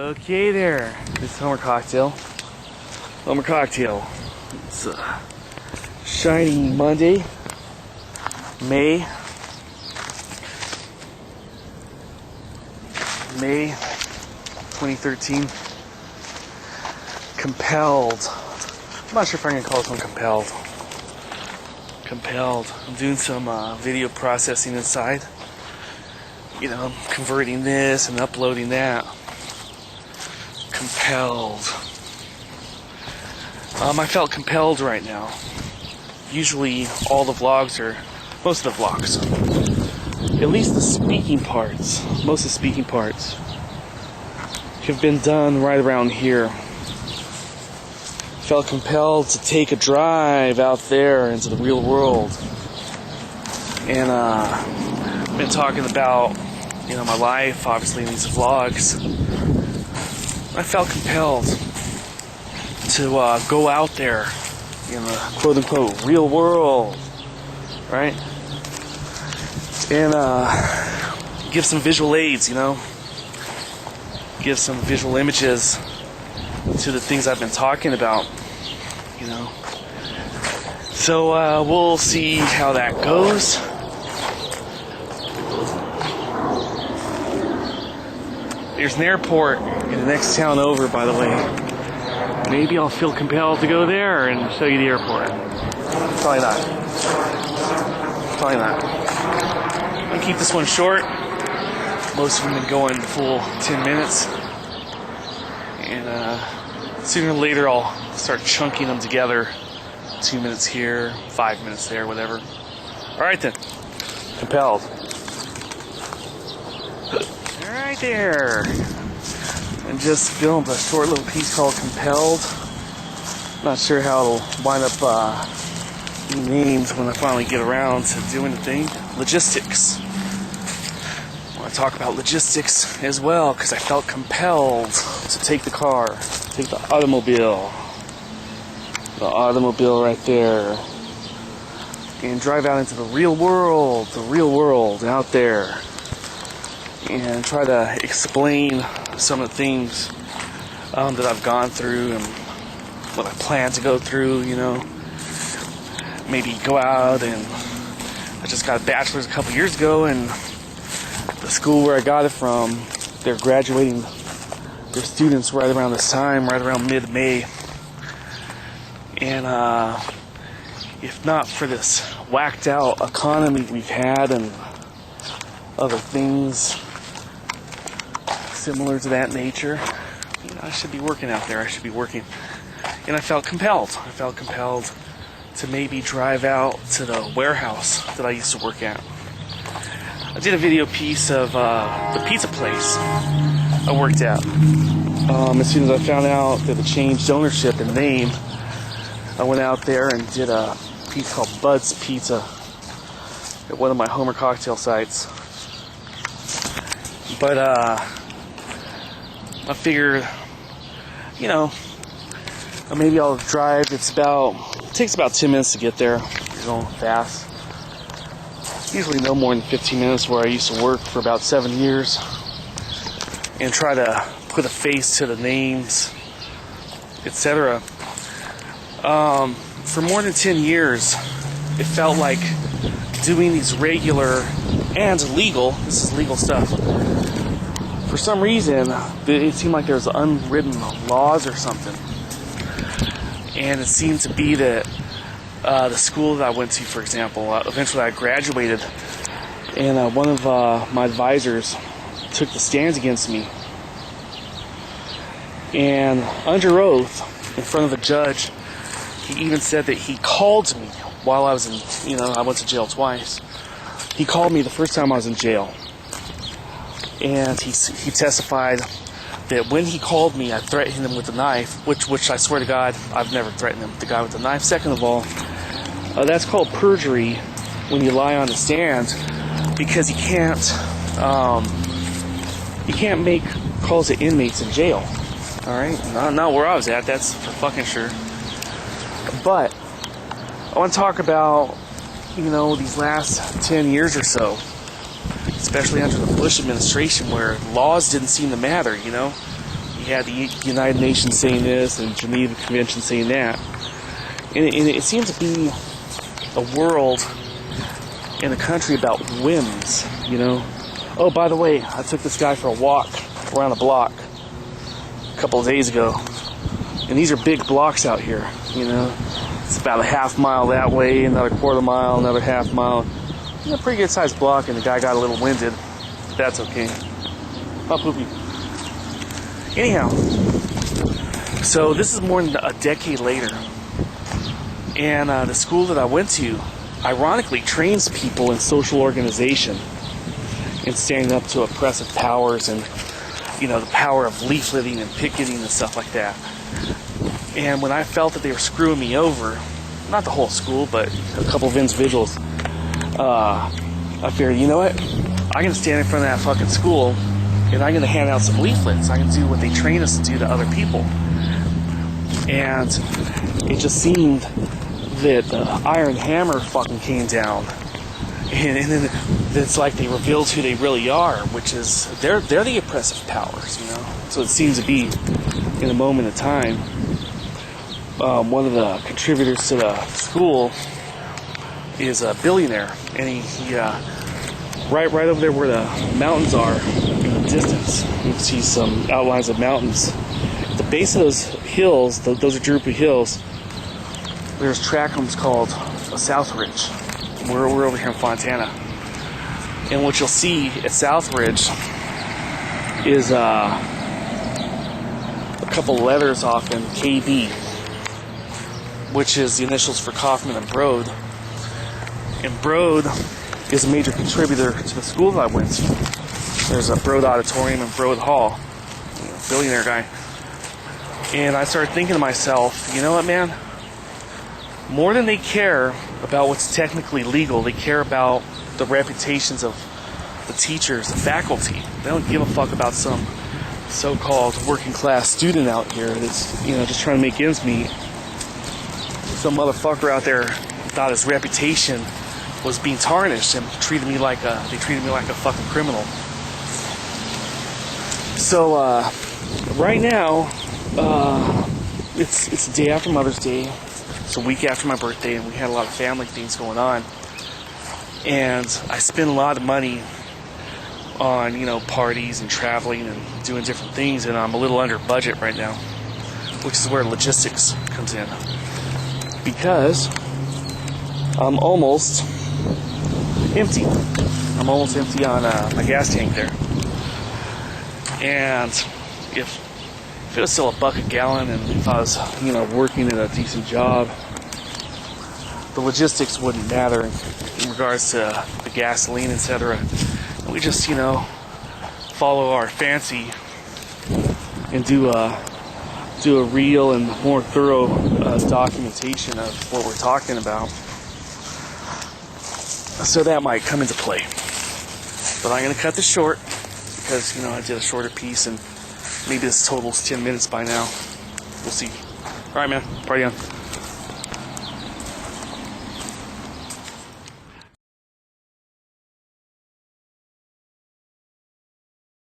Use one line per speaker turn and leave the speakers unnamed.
Okay there, this is Homer Cocktail. Homer Cocktail. It's a shiny Monday, May 2013. Compelled. I'm not sure if I'm going to call this one compelled. Compelled. I'm doing some video processing inside. You know, converting this and uploading that. Compelled. I felt compelled right now. Usually all the vlogs are, most of the vlogs, at least the speaking parts, most of the speaking parts have been done right around here. Felt compelled to take a drive out there into the real world. And been talking about, you know, my life, obviously, in these vlogs. I felt compelled to go out there in the quote-unquote real world, right? And give some visual aids, you know? Give some visual images to the things I've been talking about, you know? So we'll see how that goes. There's an airport in the next town over, by the way. Maybe I'll feel compelled to go there and show you the airport. Probably not. Probably not. I'm gonna keep this one short. Most of them have been going the full 10 minutes. And sooner or later I'll start chunking them together. 2 minutes here, 5 minutes there, whatever. Alright then. Compelled. Right there. And just filmed a short little piece called Compelled. Not sure how it'll wind up being named when I finally get around to doing the thing. Logistics. I want to talk about logistics as well because I felt compelled to take the car, take the automobile. The automobile right there. And drive out into the real world out there. And try to explain some of the things that I've gone through and what I plan to go through, you know. Maybe go out and I just got a bachelor's a couple years ago, and the school where I got it from, they're graduating their students right around this time, right around mid-May. And if not for this whacked out economy we've had and other things similar to that nature, you know, I should be working out there. I should be working. And I felt compelled. I felt compelled to maybe drive out to the warehouse that I used to work at. I did a video piece of the pizza place I worked at. As soon as I found out that it changed ownership and name, I went out there and did a piece called Bud's Pizza at one of my Homer Cocktail sites. But I figured, you know, maybe I'll drive. It takes about 10 minutes to get there. You're going fast. Usually no more than 15 minutes where I used to work for about 7 years. And try to put a face to the names, etc. For more than 10 years, it felt like doing these regular and legal, this is legal stuff. For some reason, it seemed like there was unwritten laws or something. And it seemed to be that the school that I went to, for example, eventually I graduated, and one of my advisors took the stands against me. And under oath, in front of a judge, he even said that he called me while I was in, you know, I went to jail twice. He called me the first time I was in jail. And he testified that when he called me, I threatened him with a knife, which I swear to God, I've never threatened him, the guy with the knife. Second of all, that's called perjury when you lie on the stand, because you can't make calls to inmates in jail. All right, not where I was at. That's for fucking sure. But I want to talk about, you know, these last 10 years or so, especially under the Bush administration, where laws didn't seem to matter, you know. had the United Nations saying this and Geneva Convention saying that. And it seems to be a world and a country about whims, you know. Oh, by the way, I took this guy for a walk around the block a couple of days ago. And these are big blocks out here, you know. It's about a half mile that way, another quarter mile, another half mile. You know, pretty good sized block, and the guy got a little winded. But that's okay. Oh, poopy. Anyhow, so this is more than a decade later. And the school that I went to, ironically, trains people in social organization and standing up to oppressive powers and, you know, the power of leafleting and picketing and stuff like that. And when I felt that they were screwing me over, not the whole school, but a couple of individuals, I figured, you know what? I'm going to stand in front of that fucking school and I'm going to hand out some leaflets. I'm going to do what they train us to do to other people. And it just seemed that the iron hammer fucking came down. And then it's like they revealed who they really are, which is, they're the oppressive powers, you know? So it seems to be, in a moment of time, one of the contributors to the school is a billionaire, and he right over there where the mountains are in the distance, you can see some outlines of mountains. At the base of those hills, those are droopy hills, there's track homes called Southridge. We're over here in Fontana, and what you'll see at Southridge is a couple letters off in KB, which is the initials for Kaufman and Broad. And Broad is a major contributor to the school that I went to. There's a Broad Auditorium and Broad Hall, you know, billionaire guy. And I started thinking to myself, you know what, man? More than they care about what's technically legal, they care about the reputations of the teachers, the faculty. They don't give a fuck about some so-called working class student out here that's, you know, just trying to make ends meet. Some motherfucker out there thought his reputation was being tarnished and treated me like a fucking criminal. So right now, it's the day after Mother's Day. It's a week after my birthday, and we had a lot of family things going on. And I spent a lot of money on, you know, parties and traveling and doing different things, and I'm a little under budget right now, which is where logistics comes in. Because I'm almost empty. I'm almost empty on my gas tank there. And if it was still $1 a gallon, and if I was, you know, working at a decent job, the logistics wouldn't matter in regards to the gasoline, etc. And we just, you know, follow our fancy and do a real and more thorough documentation of what we're talking about. So that might come into play. But I'm going to cut this short because, you know, I did a shorter piece, and maybe this totals 10 minutes by now. We'll see. All right, man. Party on.